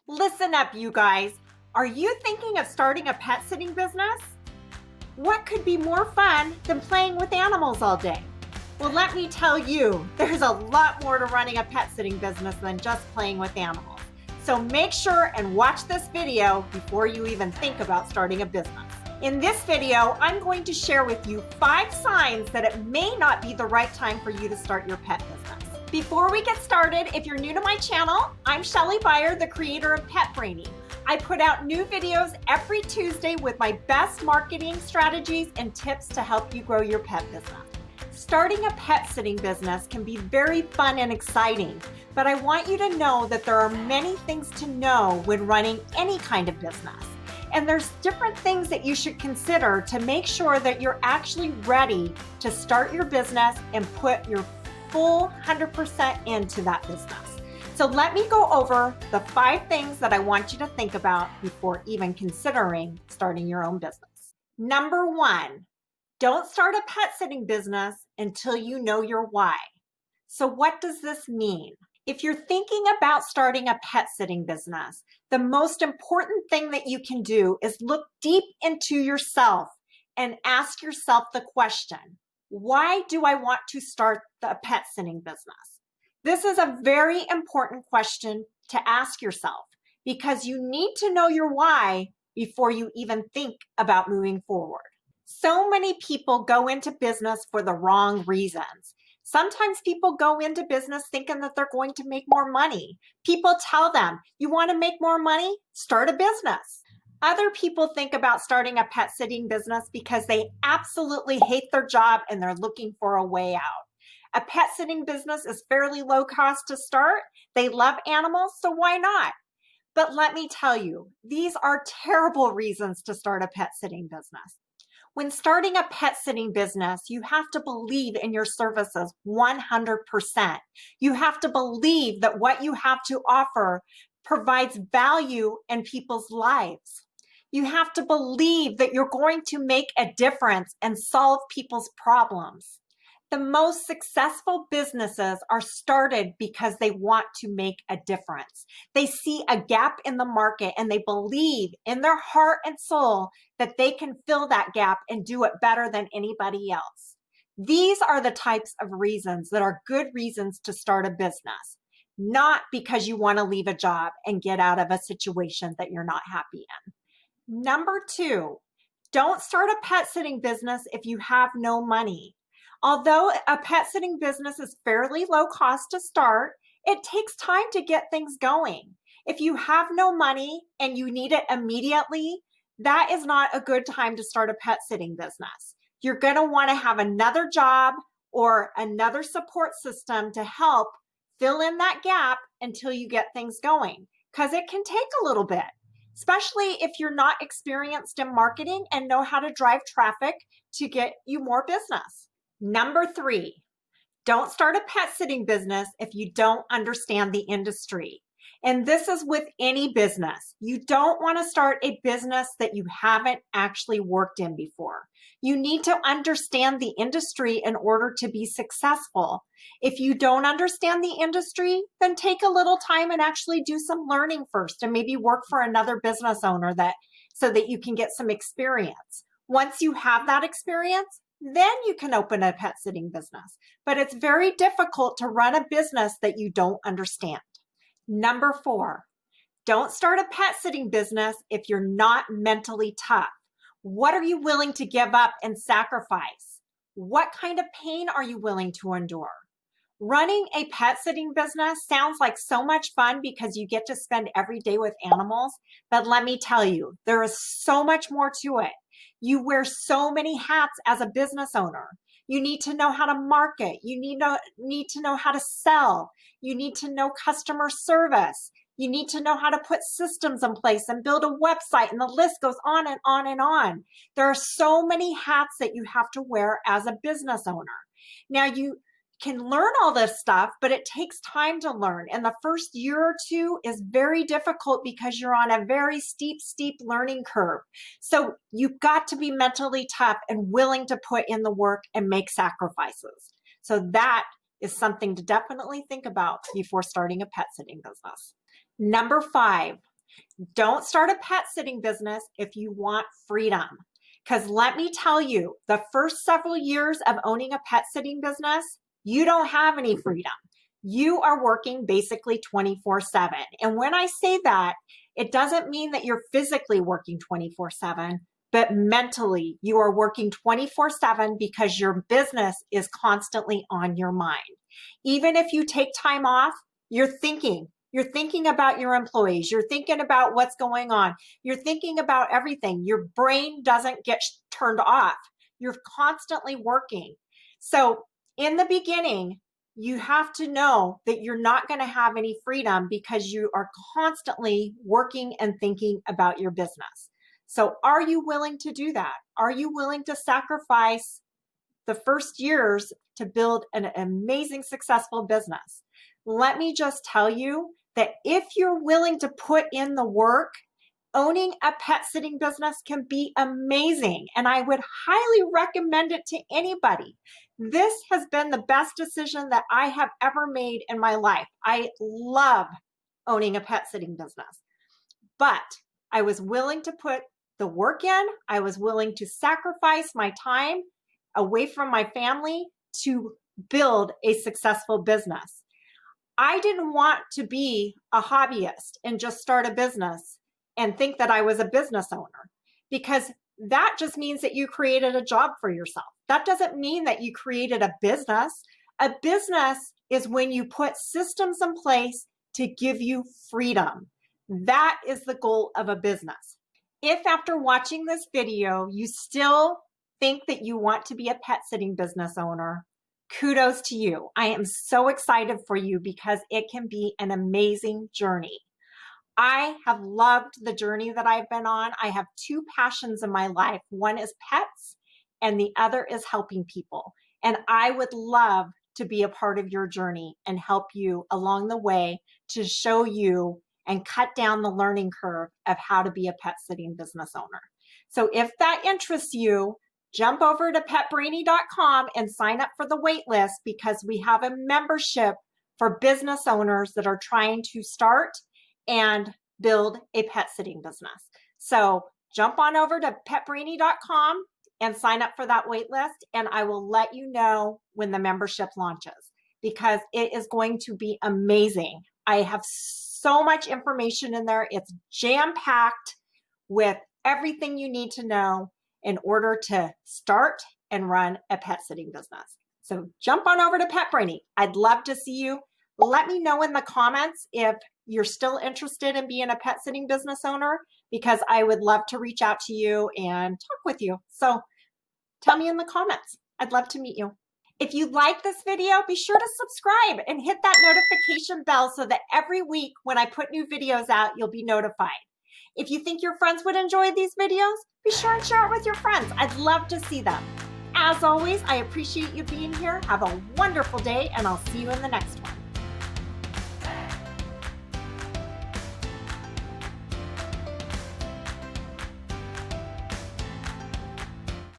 Listen up, you guys. Are you thinking of starting a pet sitting business? What could be more fun than playing with animals all day? Well, let me tell you, there's a lot more to running a pet sitting business than just playing with animals. So make sure and watch this video before you even think about starting a business. In this video, I'm going to share with you 5 signs that it may not be the right time for you to start your pet business. Before we get started, if you're new to my channel, I'm Shelly Beyer, the creator of Pet Brainy. I put out new videos every Tuesday with my best marketing strategies and tips to help you grow your pet business. Starting a pet sitting business can be very fun and exciting, but I want you to know that there are many things to know when running any kind of business. And there's different things that you should consider to make sure that you're actually ready to start your business and put your full 100% into that business. So let me go over the 5 things that I want you to think about before even considering starting your own business. Number 1, don't start a pet sitting business until you know your why. So what does this mean? If you're thinking about starting a pet sitting business, the most important thing that you can do is look deep into yourself and ask yourself the question, why do I want to start a pet sitting business? This is a very important question to ask yourself because you need to know your why before you even think about moving forward. So many people go into business for the wrong reasons. Sometimes people go into business thinking that they're going to make more money. People tell them, you want to make more money? Start a business. Other people think about starting a pet sitting business because they absolutely hate their job and they're looking for a way out. A pet sitting business is fairly low cost to start. They love animals, so why not? But let me tell you, these are terrible reasons to start a pet sitting business. When starting a pet sitting business, you have to believe in your services 100%. You have to believe that what you have to offer provides value in people's lives. You have to believe that you're going to make a difference and solve people's problems. The most successful businesses are started because they want to make a difference. They see a gap in the market and they believe in their heart and soul that they can fill that gap and do it better than anybody else. These are the types of reasons that are good reasons to start a business, not because you want to leave a job and get out of a situation that you're not happy in. Number 2, don't start a pet sitting business if you have no money. Although a pet sitting business is fairly low cost to start, it takes time to get things going. If you have no money and you need it immediately, that is not a good time to start a pet sitting business. You're going to want to have another job or another support system to help fill in that gap until you get things going, because it can take a little bit, especially if you're not experienced in marketing and know how to drive traffic to get you more business. Number 3, don't start a pet sitting business if you don't understand the industry. And this is with any business. You don't want to start a business that you haven't actually worked in before. You need to understand the industry in order to be successful. If you don't understand the industry, then take a little time and actually do some learning first and maybe work for another business owner so that you can get some experience. Once you have that experience, then you can open a pet sitting business. But it's very difficult to run a business that you don't understand. Number 4, don't start a pet sitting business if you're not mentally tough. What are you willing to give up and sacrifice? What kind of pain are you willing to endure? Running a pet sitting business sounds like so much fun because you get to spend every day with animals, but let me tell you, there is so much more to it. You wear so many hats as a business owner. You need to know how to market. You need to know how to sell. You need to know customer service. You need to know how to put systems in place and build a website, and the list goes on and on and on. There are so many hats that you have to wear as a business owner. Now, you can learn all this stuff, but it takes time to learn. And the first year or 2 is very difficult because you're on a very steep learning curve. So you've got to be mentally tough and willing to put in the work and make sacrifices. So that is something to definitely think about before starting a pet sitting business. Number 5, Don't start a pet sitting business if you want freedom. Because let me tell you, the first several years of owning a pet sitting business, you don't have any freedom. You are working basically 24/7. And when I say that, it doesn't mean that you're physically working 24/7, but mentally you are working 24/7 because your business is constantly on your mind. Even if you take time off, you're thinking. You're thinking about your employees. You're thinking about what's going on. You're thinking about everything. Your brain doesn't get turned off. You're constantly working. So in the beginning, you have to know that you're not going to have any freedom because you are constantly working and thinking about your business. So are you willing to do that? Are you willing to sacrifice the first years to build an amazing, successful business? Let me just tell you that if you're willing to put in the work, owning a pet sitting business can be amazing. And I would highly recommend it to anybody. This has been the best decision that I have ever made in my life. I love owning a pet sitting business, but I was willing to put the work in. I was willing to sacrifice my time away from my family to build a successful business. I didn't want to be a hobbyist and just start a business and think that I was a business owner, because that just means that you created a job for yourself. That doesn't mean that you created a business. A business is when you put systems in place to give you freedom. That is the goal of a business. If after watching this video, you still think that you want to be a pet sitting business owner, kudos to you. I am so excited for you because it can be an amazing journey. I have loved the journey that I've been on. I have two passions in my life. One is pets and the other is helping people. And I would love to be a part of your journey and help you along the way to show you and cut down the learning curve of how to be a pet sitting business owner. So if that interests you, jump over to petbrainy.com and sign up for the wait list, because we have a membership for business owners that are trying to start and build a pet sitting business. So jump on over to petbrainy.com and sign up for that wait list, and I will let you know when the membership launches, because it is going to be amazing. I have so much information in there. It's jam-packed with everything you need to know in order to start and run a pet sitting business. So jump on over to Pet Brainy. I'd love to see you. Let me know in the comments if you're still interested in being a pet sitting business owner, because I would love to reach out to you and talk with you. So tell me in the comments. I'd love to meet you. If you like this video, be sure to subscribe and hit that notification bell so that every week when I put new videos out, you'll be notified. If you think your friends would enjoy these videos, be sure and share it with your friends. I'd love to see them. As always, I appreciate you being here. Have a wonderful day, and I'll see you in the next one.